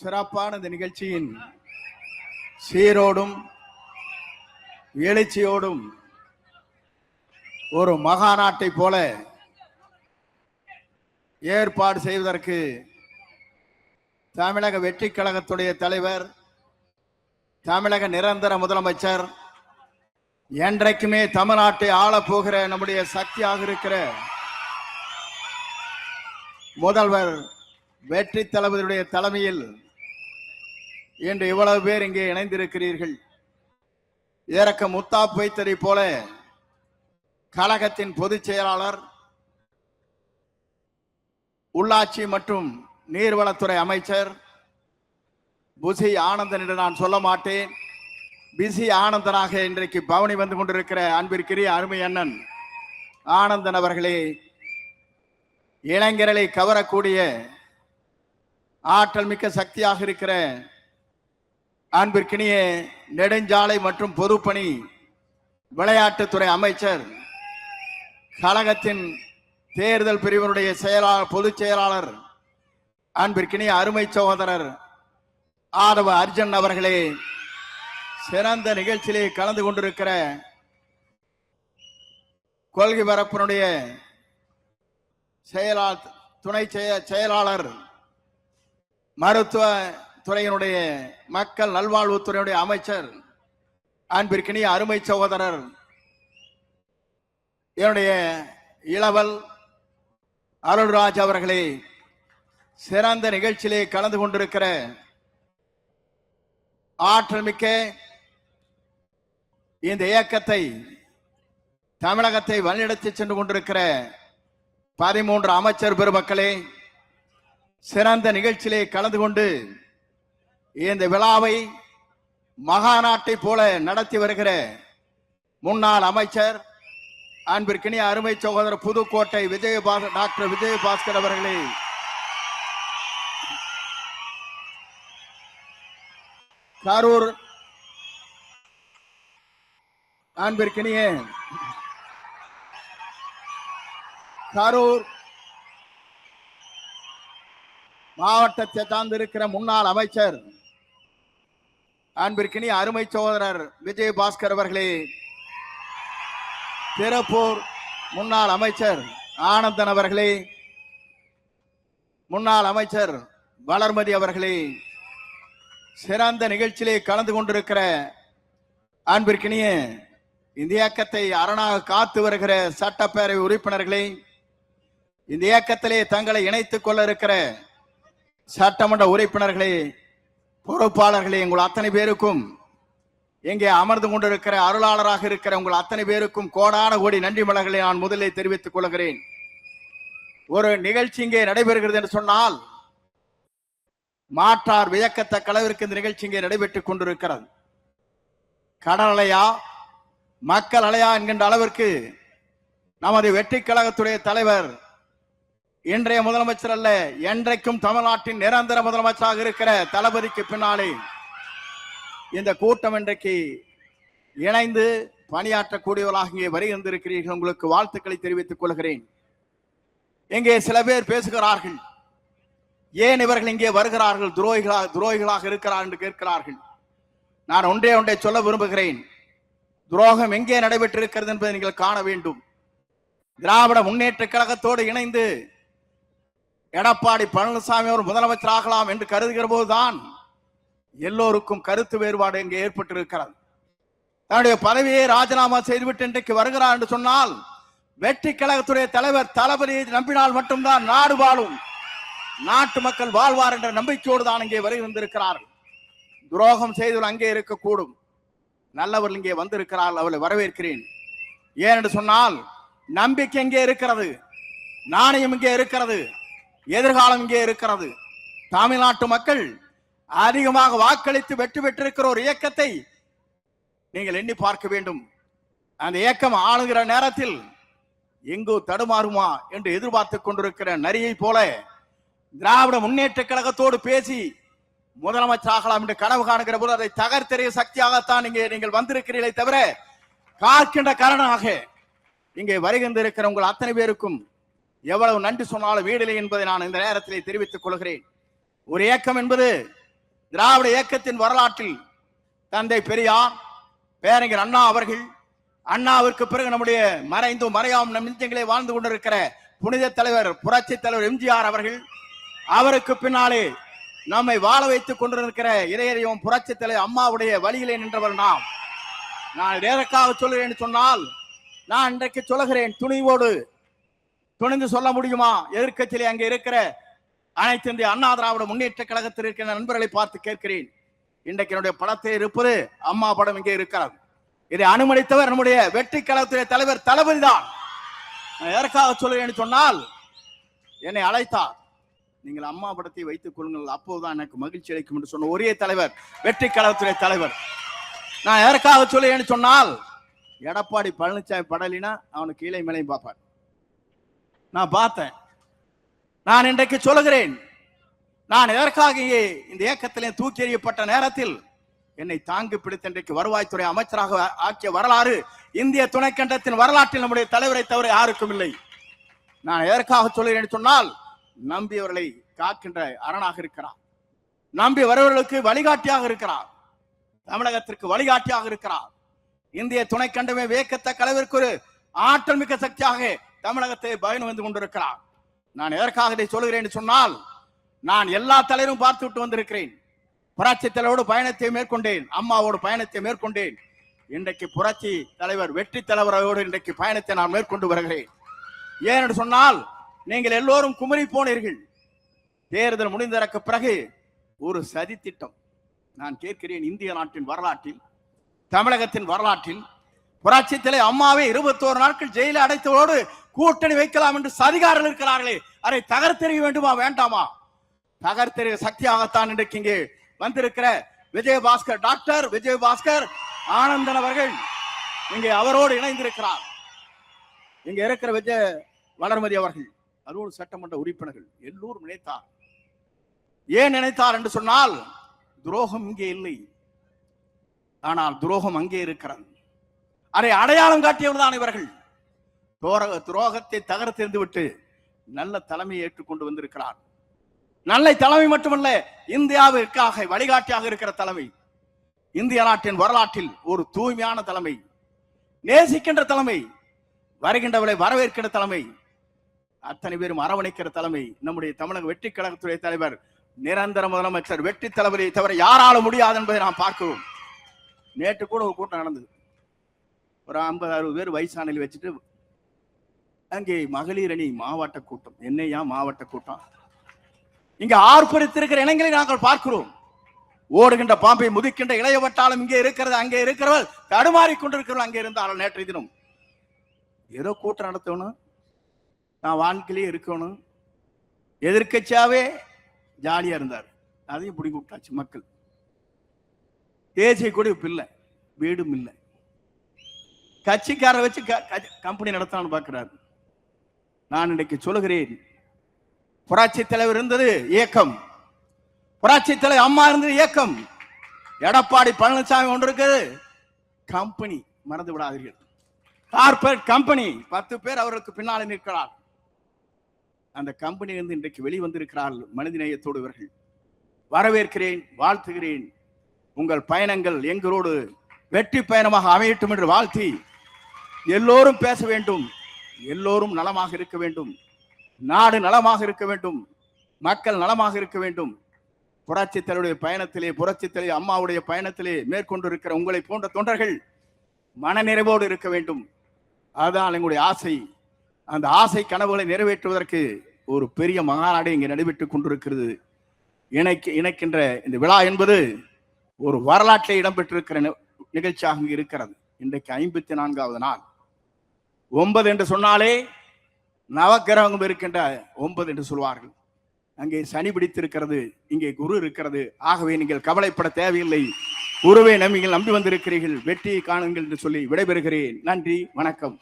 சிறப்பான இந்த நிகழ்ச்சியின் சீரோடும் எழுச்சியோடும் ஒரு மகாநாட்டை போல ஏற்பாடு செய்வதற்கு தமிழக வெற்றி கழகத்துடைய தலைவர், தமிழக நிரந்தர முதலமைச்சர், என்றைக்குமே தமிழ்நாட்டை ஆளப்போகிற நம்முடைய சக்தியாக இருக்கிற முதல்வர் வெற்றி தளபதியுடைய தலைமையில் இன்று இவ்வளவு பேர் இங்கே இணைந்திருக்கிறீர்கள். இதற்கு முத்தாப்பு வைத்ததை போல கழகத்தின் பொதுச் செயலாளர், உள்ளாட்சி மற்றும் நீர்வளத்துறை அமைச்சர் புசி ஆனந்தன் என்று நான் சொல்ல மாட்டேன், பிசி ஆனந்தனாக இன்றைக்கு பவனி வந்து கொண்டிருக்கிற அன்பிற்குரிய அருமை அண்ணன் ஆனந்தன் அவர்களே, இளைஞர்களை கவரக்கூடிய ஆற்றல் மிக்க சக்தியாக இருக்கிற அன்பிற்கினிய நெடுஞ்சாலை மற்றும் பொதுப்பணி விளையாட்டுத்துறை அமைச்சர், கழகத்தின் தேர்தல் பிரிவினுடைய செயலாளர், பொதுச் செயலாளர் அன்பிற்கினிய அருமை சகோதரர் ஆதவ அர்ஜுன் அவர்களே, சிறந்த நிகழ்ச்சியிலே கலந்து கொண்டிருக்கிற கொள்கை பரப்பினுடைய துணை செயலாளர், மருத்துவ துறையினுடைய மக்கள் நல்வாழ்வுத்துறையினுடைய அமைச்சர் அன்பிற்கினிய அருமை சகோதரர் என்னுடைய இளவல் அருள்ராஜ் அவர்களே, சிறந்த நிகழ்ச்சியிலே கலந்து கொண்டிருக்கிற ஆற்றல் மிக்க இந்த இயக்கத்தை தமிழகத்தை வழிநடத்தி சென்று கொண்டிருக்கிற 13 அமைச்சர் பெருமக்களே, சிறந்த நிகழ்ச்சியிலே கலந்து கொண்டு இந்த விழாவை மகாநாட்டை போல நடத்தி வருகிற முன்னாள் அமைச்சர் அன்பிற்கினிய அருமை சகோதரர் புதுக்கோட்டை டாக்டர் விஜயபாஸ்கர் அவர்களே, கரூர் அன்பிற்கினிய கரூர் மாவட்டத்தை சார்ந்திருக்கிற முன்னாள் அமைச்சர் அன்பிற்கினிய அருமை சகோதரர் விஜயபாஸ்கர் அவர்களே, திருப்பூர் முன்னாள் அமைச்சர் ஆனந்தன் அவர்களே, முன்னாள் அமைச்சர் வளர்மதி அவர்களே, சிறந்த நிகழ்ச்சியிலே கலந்து கொண்டிருக்கிற அன்பிற்கினிய இந்த இயக்கத்தை அரணாக காத்து வருகிற சட்டப்பேரவை உறுப்பினர்களே, இந்த இயக்கத்திலே தங்களை இணைத்துக் கொள்ள இருக்கிற சட்டமன்ற உறுப்பினர்களே, பொறுப்பாளர்களே, உங்கள் அத்தனை பேருக்கும், இங்கே அமர்ந்து கொண்டிருக்கிற அருளாளராக இருக்கிற உங்கள் அத்தனை பேருக்கும் கோடான கோடி நன்றி மலர்களை நான் முதலில் தெரிவித்துக் கொள்கிறேன். ஒரு நிகழ்ச்சி இங்கே நடைபெறுகிறது என்று சொன்னால் மாற்றார் வியக்கத்தக்க அளவிற்கு இந்த நிகழ்ச்சி இங்கே நடைபெற்றுக் கொண்டிருக்கிறது. கடல் அலையா மக்கள் அலையா என்கின்ற அளவிற்கு நமது வெற்றி கழகத்துடைய தலைவர், இன்றைய முதலமைச்சர் அல்ல, என்றைக்கும் தமிழ்நாட்டின் நிரந்தர முதலமைச்சராக இருக்கிற தளபதிக்கு பின்னாலே இந்த கூட்டம் இன்றைக்கு இணைந்து பணியாற்றக்கூடியவர்களாக இங்கே வருகின்றிருக்கிறீர்கள். உங்களுக்கு வாழ்த்துக்களை தெரிவித்துக் கொள்கிறேன். இங்கே சில பேர் பேசுகிறார்கள், ஏன் இவர்கள் இங்கே வருகிறார்கள், துரோகிகளாக இருக்கிறார் என்று கேட்கிறார்கள். நான் ஒன்றை சொல்ல விரும்புகிறேன். துரோகம் எங்கே நடைபெற்றிருக்கிறது என்பதை நீங்கள் காண வேண்டும். திராவிட முன்னேற்ற கழகத்தோடு இணைந்து எடப்பாடி பழனிசாமி அவர் முதலமைச்சர் ஆகலாம் என்று கருதுகிற போதுதான் எல்லோருக்கும் கருத்து வேறுபாடு இங்கே ஏற்பட்டிருக்கிறது. தன்னுடைய பதவியை ராஜினாமா செய்துவிட்டு இன்றைக்கு வருகிறார் என்று சொன்னால் வெற்றி கழகத்துடைய தலைவர் தளபதியை நம்பினால் மட்டும்தான் நாடு வாழும், நாட்டு மக்கள் வாழ்வார் என்ற நம்பிக்கையோடு தான் இங்கே வருகின்றிருக்கிறார்கள். துரோகம் செய்தவர்கள் அங்கே இருக்கக்கூடும், நல்லவர்கள் இங்கே வந்திருக்கிறார்கள், அவளை வரவேற்கிறேன். ஏன் என்று சொன்னால் நம்பிக்கை இங்கே இருக்கிறது, நாணயம் இங்கே இருக்கிறது, எதிர்காலம் இங்கே இருக்கிறது. தமிழ்நாட்டு மக்கள் அதிகமாக வாக்களித்து வெற்றி பெற்றிருக்கிற ஒரு இயக்கத்தை நீங்கள் எண்ணி பார்க்க வேண்டும். அந்த இயக்கம் ஆளுகிற நேரத்தில் எங்கோ தடுமாறுமா என்று எதிர்பார்த்து கொண்டிருக்கிற நரியை போல திராவிட முன்னேற்ற கழகத்தோடு பேசி முதலமைச்சர் ஆகலாம் என்று கனவு காணுகிற போது அதை தகர்த்தெறிய சக்தியாகத்தான் இங்கே நீங்கள் வந்திருக்கிறீர்களே தவிர காக்கின்ற காரணமாக இங்கே வருகின்றிருக்கிற உங்கள் அத்தனை பேருக்கும் எவ்வளவு நன்றி சொன்னாலும் வீடில்லை என்பதை நான் இந்த நேரத்திலே தெரிவித்துக் கொள்கிறேன். ஒரு இயக்கம் என்பது திராவிட இயக்கத்தின் வரலாற்றில் தந்தை பெரியார், பேரறிஞர் அண்ணா அவர்கள், அண்ணாவிற்கு பிறகு நம்முடைய மறைந்தும் மறையாம் நம் நெஞ்சங்களே வாழ்ந்து கொண்டிருக்கிற புனித தலைவர் புரட்சி தலைவர் எம்ஜிஆர் அவர்கள், அவருக்கு பின்னாலே நம்மை வாழ வைத்துக் கொண்டிருக்கிற இறையறியும் புரட்சி தலைவர் அம்மாவுடைய வழியிலே நின்றவர் நாம். நான் எதற்காக சொல்கிறேன் சொன்னால், நான் இன்றைக்கு சொல்லுகிறேன், துணிந்து சொல்ல முடியுமா? எதிர்க்கட்சியிலே அங்கே இருக்கிற அனைத்து இந்திய அண்ணா திராவிட முன்னேற்ற கழகத்தில் இருக்கிற நண்பர்களை பார்த்து கேட்கிறேன். இன்றைக்கு என்னுடைய படத்தில் இருப்பது அம்மா படம் இங்கே இருக்கிறது. இதை அனுமதித்தவர் நம்முடைய வெற்றி கழகத்துடைய தலைவர் தளபதி தான். எதற்காக சொல்லுகிறேன் சொன்னால், என்னை அழைத்தார், நீங்கள் அம்மா படத்தை வைத்துக் கொள்ளுங்கள், அப்போதுதான் எனக்கு மகிழ்ச்சி அளிக்கும் என்று சொன்ன ஒரே தலைவர் வெற்றி கழகத்துடைய தலைவர். நான் எதற்காக சொல்லுகிறேன் சொன்னால், எடப்பாடி பழனிசாமி படலினா அவனுக்கு கீழே மேலையும் பார்ப்பார். நான் பார்த்தேன். நான் இன்றைக்கு சொல்லுகிறேன், நான் எதற்காக இந்த இயக்கத்திலே தூக்கி எறியப்பட்ட நேரத்தில் என்னை தாங்கி பிடித்த இன்றைக்கு வருவாய்த்துறை அமைச்சராக ஆக்கிய வரலாறு இந்திய துணைக்கண்டத்தின் வரலாற்றில் நம்முடைய தலைவரை தவிர யாருக்கும் இல்லை. நான் எதற்காக சொல்லுகிறேன் சொன்னால், நம்பியவர்களை காக்கின்ற அரணாக இருக்கிறார், நம்பி வருவர்களுக்கு வழிகாட்டியாக இருக்கிறார், தமிழகத்திற்கு வழிகாட்டியாக இருக்கிறார். இந்திய துணைக்கண்டமே வியக்கத்தக்க அளவிற்கு ஒரு ஆற்றல் மிக்க சக்தியாக தமிழகத்தை பயணம் வந்து கொண்டிருக்கிறார். நான் எதற்காக இதை சொல்லுகிறேன் சொன்னால், நான் எல்லா தலைவரும் பார்த்து விட்டு வந்திருக்கிறேன். புரட்சி தலைவரோடு பயணத்தை மேற்கொண்டேன், அம்மாவோடு பயணத்தை மேற்கொண்டேன். இன்றைக்கு புரட்சி தலைவர் வெற்றி தலைவரோடு இன்றைக்கு பயணத்தை நான் மேற்கொண்டு வருகிறேன். ஏனென்று சொன்னால், நீங்கள் எல்லோரும் குமரி போனீர்கள். தேர்தல் முடிந்ததற்கு பிறகு ஒரு சதி திட்டம். நான் கேட்கிறேன், இந்திய நாட்டின் வரலாற்றில், தமிழகத்தின் வரலாற்றில் புரட்சி தலைவர் அம்மாவை 21 நாட்கள் ஜெயில அடைத்தவரோடு கூட்டணி வைக்கலாம் என்று சதிகாரர்கள் இருக்கிறார்களே, அதை தகர்த்தெறிய வேண்டுமா வேண்டாமா? தகர்த்தெறிய சக்தியாகத்தான் இன்றைக்கு இங்கே வந்திருக்கிற விஜயபாஸ்கர், டாக்டர் விஜயபாஸ்கர் ஆனந்தன் அவர்கள் இங்கே அவரோடு இணைந்திருக்கிறார். இங்க இருக்கிற விஜய வளர்மதி அவர்கள், அதோடு சட்டமன்ற உறுப்பினர்கள் எல்லோரும் நினைத்தார். ஏன் நினைத்தார் என்று சொன்னால், துரோகம் இங்கே இல்லை, ஆனால் துரோகம் அங்கே இருக்கிறது. அதை அடையாளம் காட்டியவர்கள் தான் இவர்கள். துரோகத்தை தகர்த்தெறிந்து விட்டு நல்ல தலைமையை ஏற்றுக்கொண்டு வந்திருக்கிறார். நல்ல தலைமை மட்டுமல்ல, இந்தியாவிற்காக வழிகாட்டியாக இருக்கிற தலைமை, இந்திய நாட்டின் வரலாற்றில் ஒரு தூய்மையான தலைமை, நேசிக்கின்ற தலைமை, வருகின்றவளை வரவேற்கிற தலைமை, அத்தனை பேரும் அரவணைக்கிற தலைமை நம்முடைய தமிழக வெற்றி கழகத்துடைய தலைவர் நிரந்தர முதலமைச்சர் வெற்றி தலைவரை தவிர யாரால முடியாது என்பதை நாம் பார்க்கிறோம். நேற்று கூட ஒரு கூட்டம் நடந்தது. ஒரு 50-60 பேர் வயசானில் வச்சுட்டு அங்கே மகளிர் அணி மாவட்ட கூட்டம். என்னையா மாவட்ட கூட்டம்? இங்க ஆர்ப்பரித்திருக்கிற இளைஞர்களை நாங்கள் பார்க்கிறோம். ஓடுகின்ற பாம்பை முதிக்கின்ற இளைய வட்டாளம் இங்கே இருக்கிறது, அங்கே இருக்கிறவர் தடுமாறி கொண்டிருக்கிறவர்கள் அங்கே இருந்தாலும் நேற்றைய தினம் ஏதோ கூட்டம் நடத்தணும், நான் வாழ்க்கையிலே இருக்கணும், எதிர்கட்சியாவே ஜாலியா இருந்தார். அதையும் பிடிங்கி விட்டாச்சு மக்கள். தேசிய கொடி இல்லை, வீடும் இல்லை, கட்சிக்காரரை வச்சு கம்பெனி நடத்தான்னு பார்க்கிறார். நான் இன்னைக்கு சொல்லுகிறேன், புரட்சி தலைவர் இருந்தது இயக்கம், புரட்சி தலைவர் அம்மா இருந்தது இயக்கம், எடப்பாடி பழனிசாமி ஒன்று இருக்குது கம்பெனி. மறந்து விடாதீர்கள், கார்பரேட் கம்பெனி. 10 பேர் அவர்களுக்கு பின்னால் நிற்கிறார். அந்த கம்பெனியிலிருந்து இன்றைக்கு வெளிவந்திருக்கிறார்கள் மனிதநேயத்தோடு இவர்கள். வரவேற்கிறேன், வாழ்த்துகிறேன். உங்கள் பயணங்கள் எங்களோடு வெற்றி பயணமாக அமையட்டும் என்று வாழ்த்தி, எல்லோரும் பேச வேண்டும், எல்லோரும் நலமாக இருக்க வேண்டும், நாடு நலமாக இருக்க வேண்டும், மக்கள் நலமாக இருக்க வேண்டும். புரட்சி தலைவருடைய பயணத்திலே, புரட்சி தலைவர் அம்மாவுடைய பயணத்திலே மேற்கொண்டிருக்கிற உங்களை போன்ற தொண்டர்கள் மனநிறைவோடு இருக்க வேண்டும். அதுதான் எங்களுடைய ஆசை. அந்த ஆசை கனவுகளை நிறைவேற்றுவதற்கு ஒரு பெரிய மகாநாடு இங்கே நடைபெற்றுக் கொண்டிருக்கிறது. இணைக்கின்ற இந்த விழா என்பது ஒரு வரலாற்றில் இடம்பெற்றிருக்கிற நிகழ்ச்சியாக இங்கு இருக்கிறது. இன்றைக்கு 54வது நாள். 9 என்று சொன்னாலே நவக்கிரகம் இருக்கின்ற 9 என்று சொல்வார்கள். அங்கே சனி பிடித்திருக்கிறது, இங்கே குரு இருக்கிறது. ஆகவே நீங்கள் கவலைப்பட தேவையில்லை. குருவை நீங்கள் நம்பி வந்திருக்கிறீர்கள், வெற்றியை காணுங்கள் என்று சொல்லி விடைபெறுகிறேன். நன்றி, வணக்கம்.